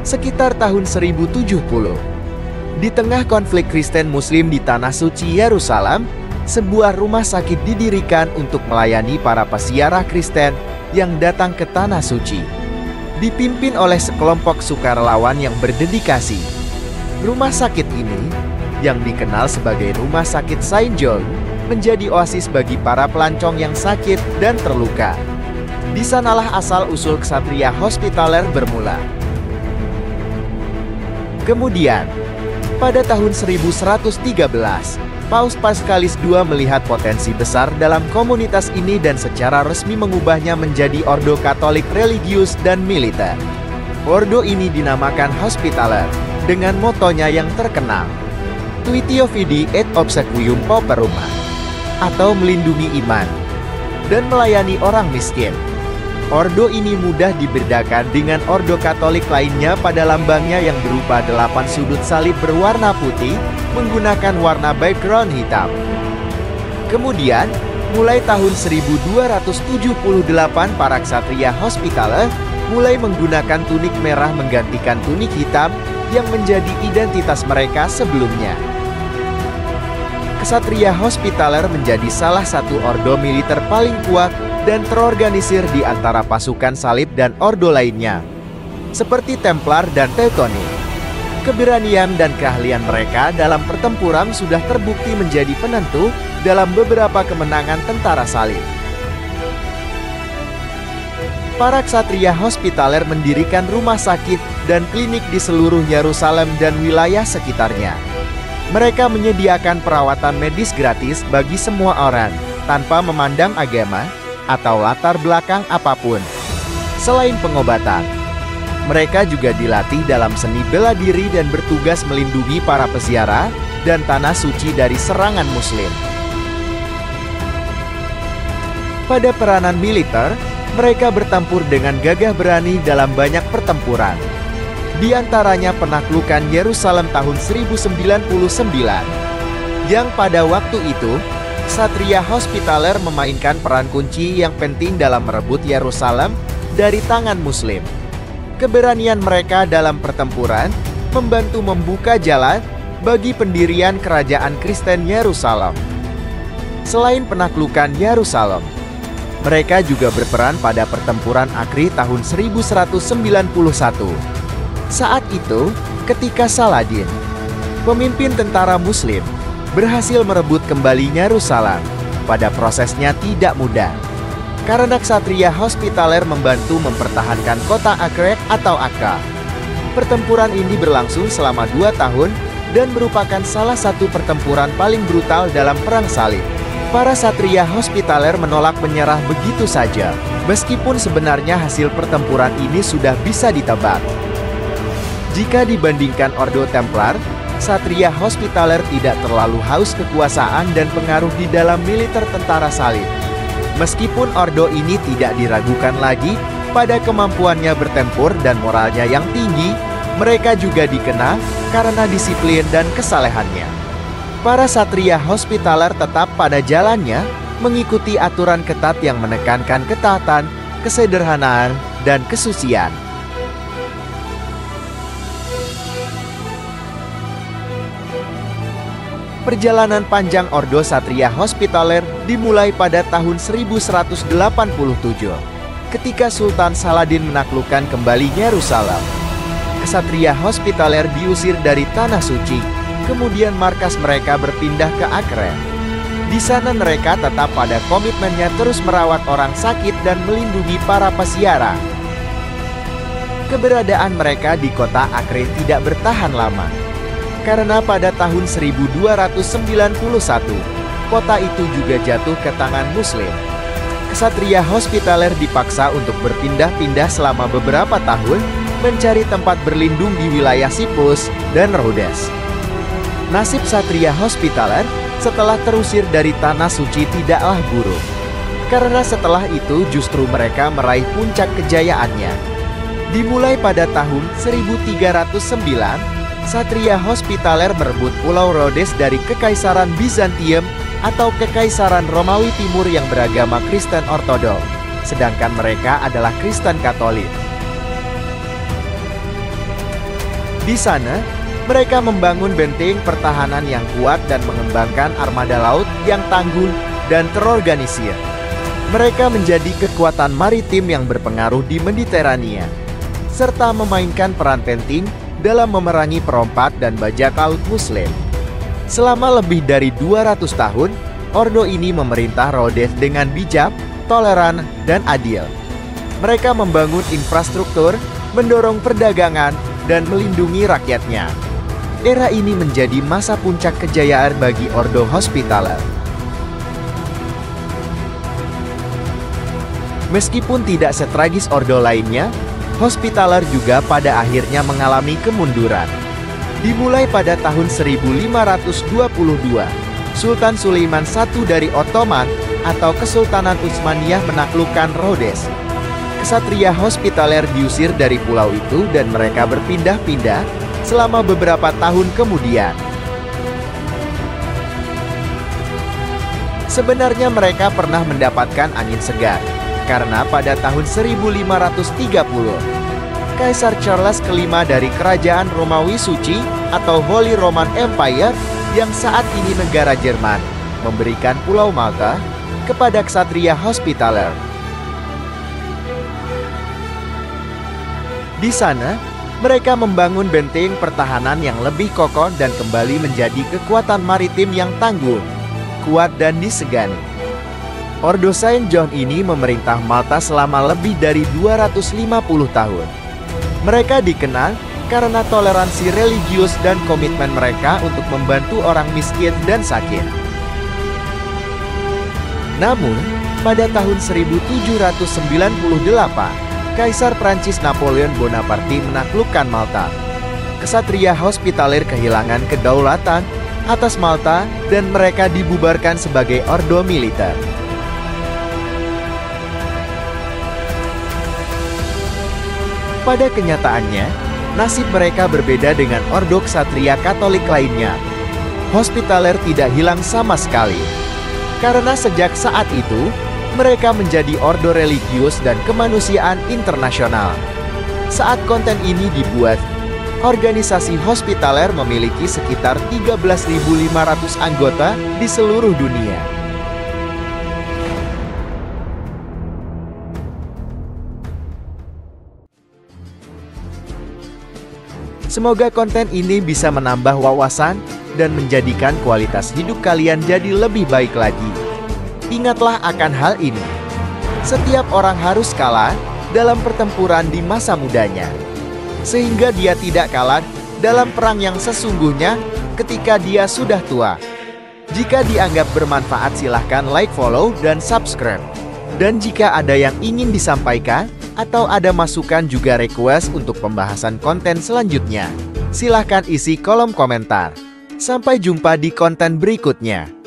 sekitar tahun 1070. Di tengah konflik Kristen Muslim di Tanah Suci Yerusalem, sebuah rumah sakit didirikan untuk melayani para peziarah Kristen yang datang ke Tanah Suci. Dipimpin oleh sekelompok sukarelawan yang berdedikasi. Rumah sakit ini, yang dikenal sebagai Rumah Sakit Saint John, menjadi oasis bagi para pelancong yang sakit dan terluka. Di sanalah asal-usul Ksatria Hospitaler bermula. Kemudian, pada tahun 1113, Paus Paschalis II melihat potensi besar dalam komunitas ini dan secara resmi mengubahnya menjadi ordo Katolik religius dan militer. Ordo ini dinamakan Hospitaler dengan motonya yang terkenal, Tuitio Fidei et Obsequium Pauperum, atau melindungi iman dan melayani orang miskin. Ordo ini mudah dibedakan dengan ordo Katolik lainnya pada lambangnya yang berupa 8 sudut salib berwarna putih menggunakan warna background hitam. Kemudian, mulai tahun 1278 para ksatria Hospitaler mulai menggunakan tunik merah menggantikan tunik hitam yang menjadi identitas mereka sebelumnya. Ksatria Hospitaler menjadi salah satu ordo militer paling kuat dan terorganisir di antara pasukan salib dan ordo lainnya, seperti Templar dan Teutonic. Keberanian dan keahlian mereka dalam pertempuran sudah terbukti menjadi penentu dalam beberapa kemenangan tentara salib. Para ksatria Hospitaler mendirikan rumah sakit dan klinik di seluruh Yerusalem dan wilayah sekitarnya. Mereka menyediakan perawatan medis gratis bagi semua orang, tanpa memandang agama atau latar belakang apapun. Selain pengobatan, mereka juga dilatih dalam seni bela diri dan bertugas melindungi para peziarah dan tanah suci dari serangan Muslim. Pada peranan militer, mereka bertempur dengan gagah berani dalam banyak pertempuran. Di antaranya penaklukan Yerusalem tahun 1099, yang pada waktu itu, Ksatria Hospitaler memainkan peran kunci yang penting dalam merebut Yerusalem dari tangan Muslim. Keberanian mereka dalam pertempuran membantu membuka jalan bagi pendirian kerajaan Kristen Yerusalem. Selain penaklukan Yerusalem, mereka juga berperan pada pertempuran Akri tahun 1191. Saat itu, ketika Saladin, pemimpin tentara Muslim, berhasil merebut kembali Yerusalem, pada prosesnya tidak mudah. Karena ksatria Hospitaler membantu mempertahankan kota Acre atau Akka. Pertempuran ini berlangsung selama 2 tahun dan merupakan salah satu pertempuran paling brutal dalam perang salib. Para ksatria Hospitaler menolak menyerah begitu saja, meskipun sebenarnya hasil pertempuran ini sudah bisa ditebak. Jika dibandingkan Ordo Templar, ksatria Hospitaler tidak terlalu haus kekuasaan dan pengaruh di dalam militer tentara salib. Meskipun ordo ini tidak diragukan lagi pada kemampuannya bertempur dan moralnya yang tinggi, mereka juga dikenal karena disiplin dan kesalehannya. Para ksatria Hospitaler tetap pada jalannya, mengikuti aturan ketat yang menekankan ketaatan, kesederhanaan, dan kesucian. Perjalanan panjang Ordo Ksatria Hospitaler dimulai pada tahun 1187, ketika Sultan Saladin menaklukkan kembali Yerusalem. Ksatria Hospitaler diusir dari Tanah Suci, kemudian markas mereka berpindah ke Acre. Di sana mereka tetap pada komitmennya terus merawat orang sakit dan melindungi para peziarah. Keberadaan mereka di kota Acre tidak bertahan lama, karena pada tahun 1291, kota itu juga jatuh ke tangan Muslim. Ksatria Hospitaler dipaksa untuk berpindah-pindah selama beberapa tahun, mencari tempat berlindung di wilayah Sippus dan Rhodes. Nasib ksatria Hospitaler setelah terusir dari Tanah Suci tidaklah buruk, karena setelah itu justru mereka meraih puncak kejayaannya. Dimulai pada tahun 1309, ksatria Hospitaler merebut Pulau Rhodes dari Kekaisaran Bizantium atau Kekaisaran Romawi Timur yang beragama Kristen Ortodoks, sedangkan mereka adalah Kristen Katolik. Di sana, mereka membangun benteng pertahanan yang kuat dan mengembangkan armada laut yang tangguh dan terorganisir. Mereka menjadi kekuatan maritim yang berpengaruh di Mediterania, serta memainkan peran penting dalam memerangi perompak dan bajak laut Muslim. Selama lebih dari 200 tahun, ordo ini memerintah Rhodes dengan bijak, toleran, dan adil. Mereka membangun infrastruktur, mendorong perdagangan, dan melindungi rakyatnya. Era ini menjadi masa puncak kejayaan bagi Ordo Hospitaller. Meskipun tidak setragis ordo lainnya, Hospitaller juga pada akhirnya mengalami kemunduran. Dimulai pada tahun 1522, Sultan Sulaiman I dari Ottoman atau Kesultanan Utsmaniyah menaklukkan Rhodes. Ksatria Hospitaller diusir dari pulau itu dan mereka berpindah-pindah selama beberapa tahun kemudian. Sebenarnya mereka pernah mendapatkan angin segar, karena pada tahun 1530, Kaisar Charles kelima dari Kerajaan Romawi Suci atau Holy Roman Empire yang saat ini negara Jerman, memberikan Pulau Malta kepada Ksatria Hospitaller. Di sana, mereka membangun benteng pertahanan yang lebih kokoh dan kembali menjadi kekuatan maritim yang tangguh, kuat dan disegani. Ordo Saint John ini memerintah Malta selama lebih dari 250 tahun. Mereka dikenal karena toleransi religius dan komitmen mereka untuk membantu orang miskin dan sakit. Namun, pada tahun 1798, Kaisar Prancis Napoleon Bonaparte menaklukkan Malta. Ksatria Hospitaller kehilangan kedaulatan atas Malta dan mereka dibubarkan sebagai ordo militer. Pada kenyataannya, nasib mereka berbeda dengan ordo ksatria Katolik lainnya. Hospitaller tidak hilang sama sekali, karena sejak saat itu, mereka menjadi ordo religius dan kemanusiaan internasional. Saat konten ini dibuat, organisasi Hospitaller memiliki sekitar 13.500 anggota di seluruh dunia. Semoga konten ini bisa menambah wawasan dan menjadikan kualitas hidup kalian jadi lebih baik lagi. Ingatlah akan hal ini. Setiap orang harus kalah dalam pertempuran di masa mudanya, sehingga dia tidak kalah dalam perang yang sesungguhnya ketika dia sudah tua. Jika dianggap bermanfaat, silahkan like, follow, dan subscribe. Dan jika ada yang ingin disampaikan, atau ada masukan juga request untuk pembahasan konten selanjutnya, silahkan isi kolom komentar. Sampai jumpa di konten berikutnya.